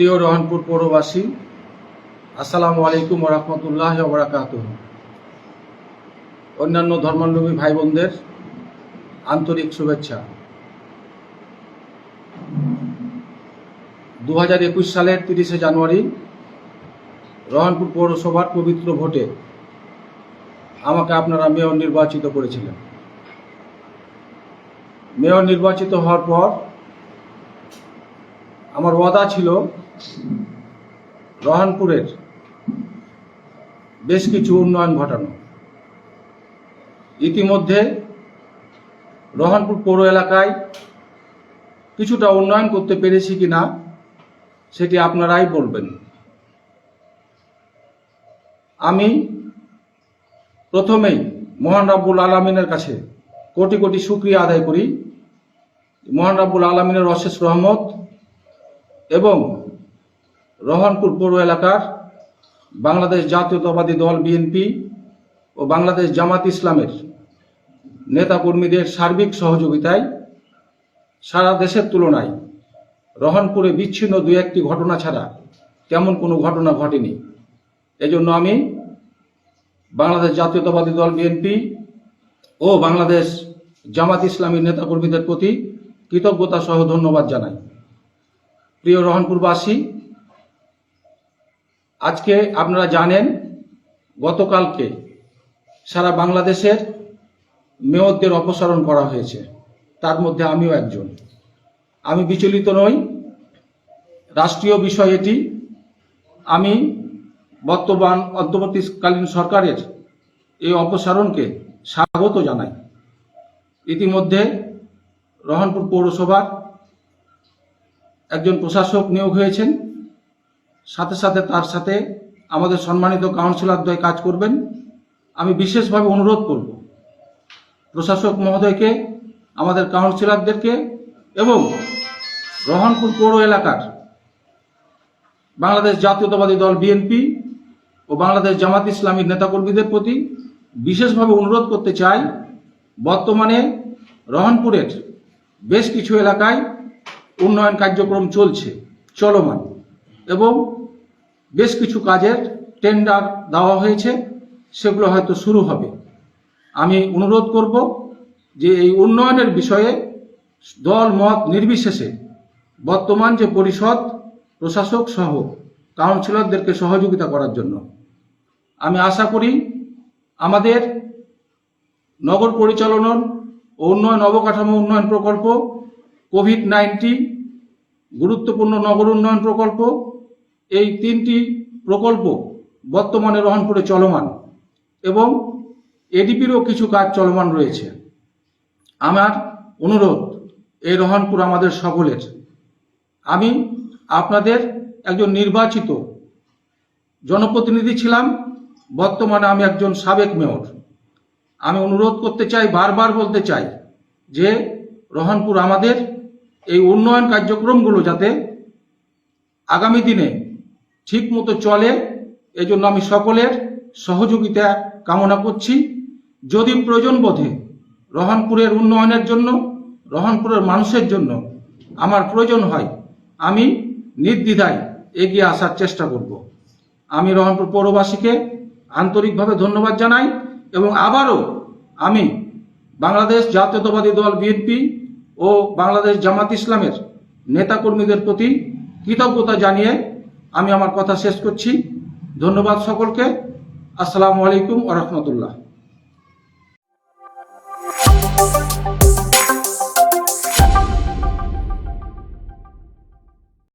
প্রিয় রহনপুর পৌরবাসী, আসসালামু আলাইকুম ওয়া রাহমাতুল্লাহি ওয়া বারাকাতুহু। অন্যান্য ধর্মাবলম্বী ভাই বোনদের আন্তরিক শুভেচ্ছা। 2021 সালের 30শে জানুয়ারি রহনপুর পৌরসভার পবিত্র ভোটে আমাকে আপনারা মেয়র নির্বাচিত করেছিলেন। মেয়র নির্বাচিত হওয়ার পর আমার ওয়াদা ছিল রহনপুরের বেশ কিছু উন্নয়ন ঘটানো। ইতিমধ্যে রহনপুর পৌর এলাকায় কিছুটা উন্নয়ন করতে পেরেছি কিনা সেটি আপনারাই বলবেন। আমি প্রথমেই মহান রাব্বুল আলামিনের কাছে কোটি কোটি শুকরিয়া আদায় করি। মহান রাব্বুল আলামিনের অশেষ রহমত এবং রহনপুর পৌর এলাকার বাংলাদেশ জাতীয়তাবাদী দল বিএনপি ও বাংলাদেশ জামাত ইসলামের নেতাকর্মীদের সার্বিক সহযোগিতায় সারা দেশের তুলনায় রহনপুরে বিচ্ছিন্ন দুই একটি ঘটনা ছাড়া তেমন কোনো ঘটনা ঘটেনি। এজন্য আমি বাংলাদেশ জাতীয়তাবাদী দল বিএনপি ও বাংলাদেশ জামাত ইসলামী নেতাকর্মীদের প্রতি কৃতজ্ঞতা সহ ধন্যবাদ জানাই। প্রিয় রহনপুরবাসী, আজকে আপনারা জানেন গতকালকে সারা বাংলাদেশের মেয়রদের অপসারণ করা হয়েছে, তার মধ্যে আমিও একজন। আমি বিচলিত নই, রাষ্ট্রীয় বিষয় এটি। আমি বর্তমান অন্তর্বর্তীকালীন সরকারের এই অপসারণকে স্বাগত জানাই। ইতিমধ্যে রহনপুর পৌরসভার একজন প্রশাসক নিয়োগ হয়েছেন, সাথে সাথে তার সাথে আমাদের সম্মানিত কাউন্সিলরদ্বয় কাজ করবেন। আমি বিশেষভাবে অনুরোধ করব প্রশাসক মহোদয়কে, আমাদের কাউন্সিলরদেরকে এবং রহনপুর পৌর এলাকার বাংলাদেশ জাতীয়তাবাদী দল বিএনপি ও বাংলাদেশ জামাত ইসলামীর নেতাকর্মীদের প্রতি বিশেষভাবে অনুরোধ করতে চাই। বর্তমানে রহনপুরের বেশ কিছু এলাকায় উন্নয়ন কার্যক্রম চলমান এবং বেশ কিছু কাজের টেন্ডার দেওয়া হয়েছে, সেগুলো হয়তো শুরু হবে। আমি অনুরোধ করব যে এই উন্নয়নের বিষয়ে দল মত নির্বিশেষে বর্তমান যে পরিষদ, প্রশাসক সহ কাউন্সিলরদেরকে সহযোগিতা করার জন্য। আমি আশা করি আমাদের নগর পরিচালন ও উন্নয়ন অবকাঠামো উন্নয়ন প্রকল্প, কোভিড-19 গুরুত্বপূর্ণ নগর উন্নয়ন প্রকল্প, এই তিনটি প্রকল্প বর্তমানে রহনপুরে চলমান এবং এডিপিরও কিছু কাজ চলমান রয়েছে। আমার অনুরোধ, এই রহনপুর আমাদের সকলের। আমি আপনাদের একজন নির্বাচিত জনপ্রতিনিধি ছিলাম, বর্তমানে আমি একজন সাবেক মেয়র। আমি অনুরোধ করতে চাই, বারবার বলতে চাই যে রহনপুর আমাদের, এই উন্নয়ন কার্যক্রমগুলো যাতে আগামী দিনে ঠিক মতো চলে, এজন্য আমি সকলের সহযোগিতা কামনা করছি। যদি প্রয়োজন বোধে রহনপুরের উন্নয়নের জন্য, রহনপুরের মানুষের জন্য আমার প্রয়োজন হয়, আমি নির্দ্বিধায় এগিয়ে আসার চেষ্টা করব। আমি রহনপুর পৌরবাসীকে আন্তরিকভাবে ধন্যবাদ জানাই এবং আবারও আমি বাংলাদেশ জাতীয়তাবাদী দল বিএনপি ও বাংলাদেশ জামাত ইসলামের নেতাকর্মীদের প্রতি কৃতজ্ঞতা জানিয়ে আমি আমার কথা শেষ করছি। ধন্যবাদ সকলকে। আসসালামু আলাইকুম ওয়া রাহমাতুল্লাহ।